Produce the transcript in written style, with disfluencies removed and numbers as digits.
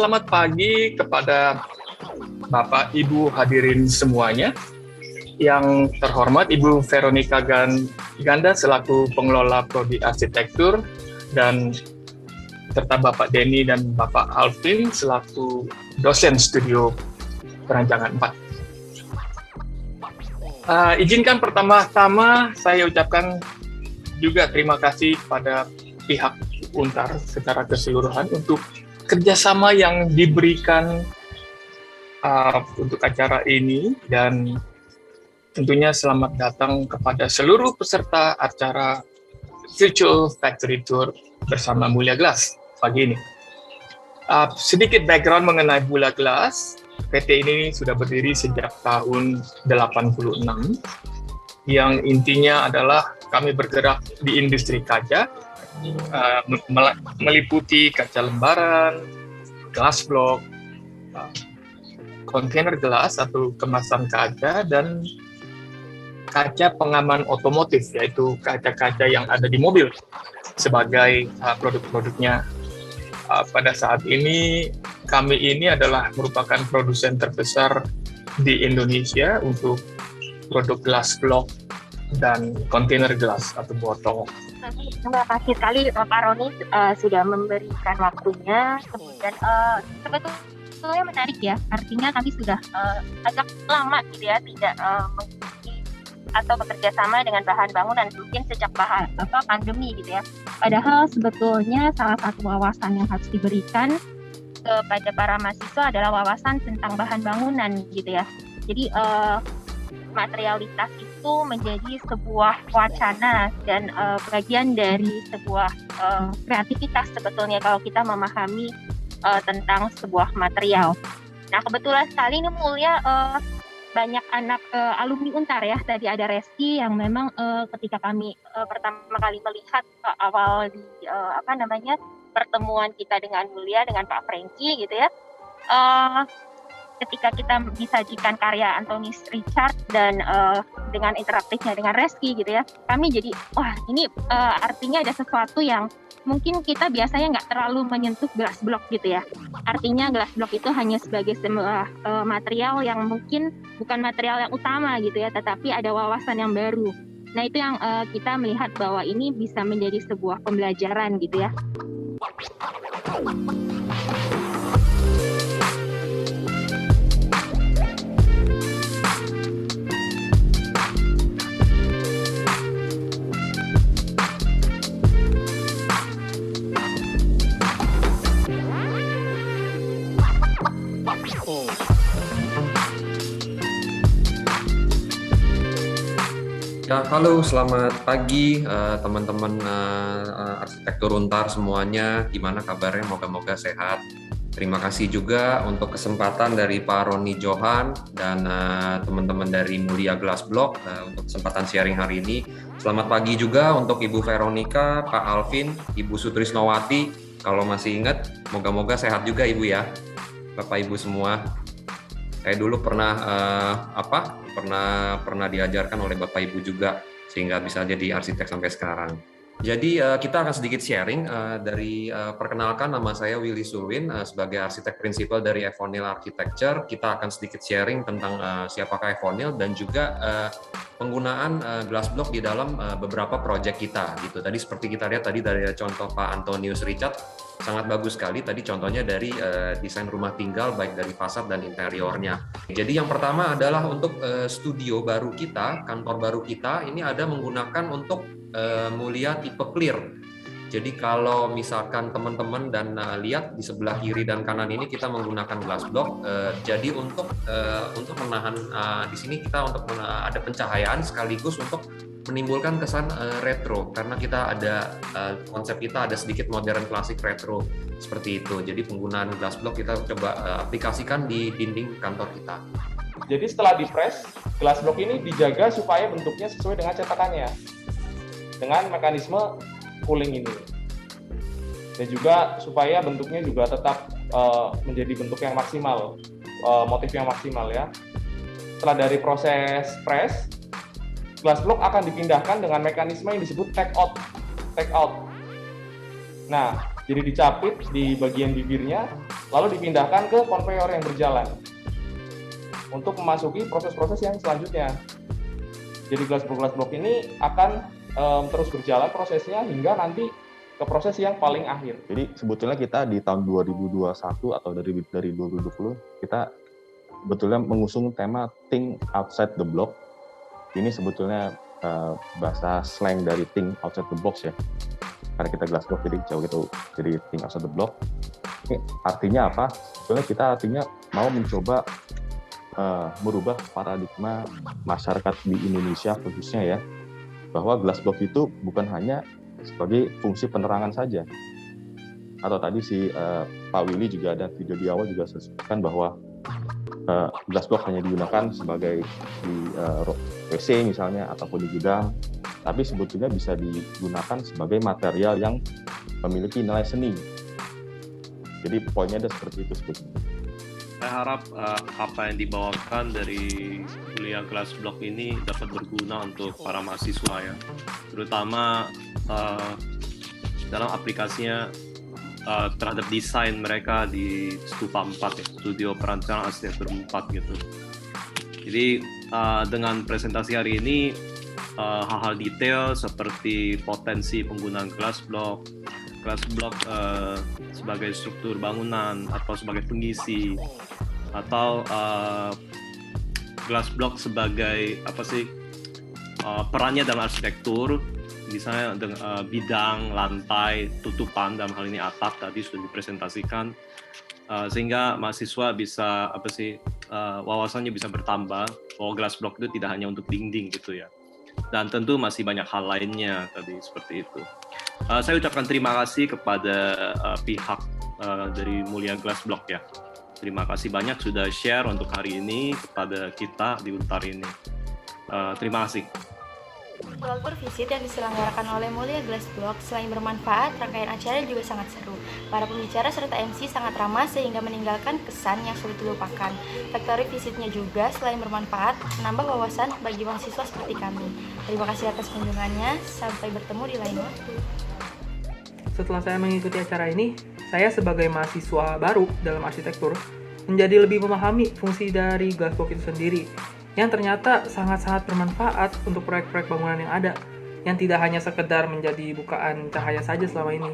selamat pagi kepada Bapak Ibu hadirin semuanya. Yang terhormat Ibu Veronica Ganda selaku pengelola prodi arsitektur dan serta Bapak Denny dan Bapak Alvin selaku dosen studio perancangan 4. Izinkan pertama-tama saya ucapkan juga terima kasih pada pihak Untar secara keseluruhan untuk kerjasama yang diberikan untuk acara ini, dan tentunya selamat datang kepada seluruh peserta acara Virtual Factory Tour bersama Mulia Glass pagi ini. Sedikit background mengenai Mulia Glass. PT ini sudah berdiri sejak tahun 86, yang intinya adalah kami bergerak di industri kaca, meliputi kaca lembaran, glass block, kontainer gelas atau kemasan kaca, dan kaca pengaman otomotif, yaitu kaca-kaca yang ada di mobil sebagai produk-produknya. Pada saat ini kami ini adalah merupakan produsen terbesar di Indonesia untuk produk glass block dan kontainer gelas atau botol. Terima kasih sekali Pak Roni sudah memberikan waktunya. Kemudian sebetulnya menarik ya, artinya kami sudah agak lama gitu ya tidak mengikuti atau bekerja sama dengan bahan bangunan, mungkin sejak pandemi gitu ya. Padahal sebetulnya salah satu wawasan yang harus diberikan kepada para mahasiswa adalah wawasan tentang bahan bangunan gitu ya. Jadi materialitas itu menjadi sebuah wacana dan bagian dari sebuah kreativitas sebetulnya kalau kita memahami tentang sebuah material. Nah, kebetulan sekali ini Mulia banyak anak alumni Untar ya. Tadi ada Reski yang memang ketika kami pertama kali melihat awal di pertemuan kita dengan Mulia dengan Pak Franky gitu ya. Ketika kita disajikan karya Antonius Richard dan dengan interaktifnya dengan Reski gitu ya, kami jadi wah ini artinya ada sesuatu yang mungkin kita biasanya nggak terlalu menyentuh glass block gitu ya. Artinya glass block itu hanya sebagai sebuah material yang mungkin bukan material yang utama gitu ya, tetapi ada wawasan yang baru. Nah itu yang kita melihat bahwa ini bisa menjadi sebuah pembelajaran gitu ya. Ya, halo, selamat pagi teman-teman arsitektur Untar semuanya. Gimana kabarnya? Moga-moga sehat. Terima kasih juga untuk kesempatan dari Pak Roni Johan dan teman-teman dari Mulia Glass Block untuk kesempatan sharing hari ini. Selamat pagi juga untuk Ibu Veronica, Pak Alvin, Ibu Sutrisnowati. Kalau masih ingat, moga-moga sehat juga Ibu ya, Bapak Ibu semua. Saya dulu pernah diajarkan oleh Bapak Ibu juga sehingga bisa jadi arsitek sampai sekarang. Jadi kita akan sedikit sharing dari perkenalkan, nama saya Willy Sulwin sebagai arsitek prinsipal dari Evonil Architecture. Kita akan sedikit sharing tentang siapakah Evonil dan juga penggunaan glass block di dalam beberapa proyek kita gitu. Tadi seperti kita lihat tadi dari contoh Pak Antonius Richard sangat bagus sekali. Tadi contohnya dari desain rumah tinggal baik dari fasad dan interiornya. Jadi yang pertama adalah untuk studio baru kita, kantor baru kita ini ada menggunakan untuk Mulia tipe clear. Jadi kalau misalkan teman-teman dan lihat di sebelah kiri dan kanan ini kita menggunakan glass block. Jadi untuk menahan di sini kita untuk ada pencahayaan sekaligus untuk menimbulkan kesan retro karena kita ada konsep kita ada sedikit modern klasik retro seperti itu. Jadi penggunaan glass block kita coba aplikasikan di dinding kantor kita. Jadi setelah di-press, glass block ini dijaga supaya bentuknya sesuai dengan cetakannya dengan mekanisme cooling ini, dan juga supaya bentuknya juga tetap menjadi bentuk yang maksimal, motif yang maksimal ya. Setelah dari proses press, glass block akan dipindahkan dengan mekanisme yang disebut take out. Nah, Jadi dicapit di bagian bibirnya, lalu dipindahkan ke konveyor yang berjalan untuk memasuki proses-proses yang selanjutnya. Jadi glass block ini akan terus berjalan prosesnya hingga nanti ke proses yang paling akhir. Jadi sebetulnya kita di tahun 2021 atau dari 2020 kita sebetulnya mengusung tema Think Outside the Block. Ini sebetulnya bahasa slang dari Think Outside the Box ya. Karena kita glass block jadi jauh gitu, jadi Think Outside the Block. Ini artinya apa? Sebetulnya kita artinya mau mencoba merubah paradigma masyarakat di Indonesia khususnya ya, bahwa glass block itu bukan hanya sebagai fungsi penerangan saja. Atau tadi si Pak Willy juga ada video di awal juga sebutkan bahwa glass block hanya digunakan sebagai di WC misalnya ataupun di gudang, tapi sebetulnya bisa digunakan sebagai material yang memiliki nilai seni. Jadi poinnya ada seperti itu sebetulnya. Saya harap apa yang dibawakan dari kuliah glass block ini dapat berguna untuk para mahasiswa ya, terutama dalam aplikasinya terhadap desain mereka di Stupa 4 ya, Studio Perancangan Arsitektur 4 gitu. Jadi dengan presentasi hari ini hal-hal detail seperti potensi penggunaan glass block sebagai struktur bangunan atau sebagai pengisi, atau glass block sebagai apa sih perannya dalam arsitektur, misalnya bidang, lantai, tutupan, dalam hal ini atap tadi sudah dipresentasikan, sehingga mahasiswa bisa apa sih wawasannya bisa bertambah bahwa glass block itu tidak hanya untuk dinding gitu ya. Dan tentu masih banyak hal lainnya tadi seperti itu. Saya ucapkan terima kasih kepada pihak dari Mulia Glass Block ya. Terima kasih banyak sudah share untuk hari ini kepada kita di Untar ini. Terima kasih. World Visit yang diselenggarakan oleh Mulia Glass Block selain bermanfaat, rangkaian acara juga sangat seru. Para pembicara serta MC sangat ramah sehingga meninggalkan kesan yang sulit dilupakan. Factory Visitnya juga selain bermanfaat, menambah wawasan bagi mahasiswa seperti kami. Terima kasih atas kunjungannya, sampai bertemu di lain waktu. Setelah saya mengikuti acara ini, saya sebagai mahasiswa baru dalam arsitektur menjadi lebih memahami fungsi dari glass block itu sendiri, yang ternyata sangat-sangat bermanfaat untuk proyek-proyek bangunan yang ada, yang tidak hanya sekedar menjadi bukaan cahaya saja selama ini.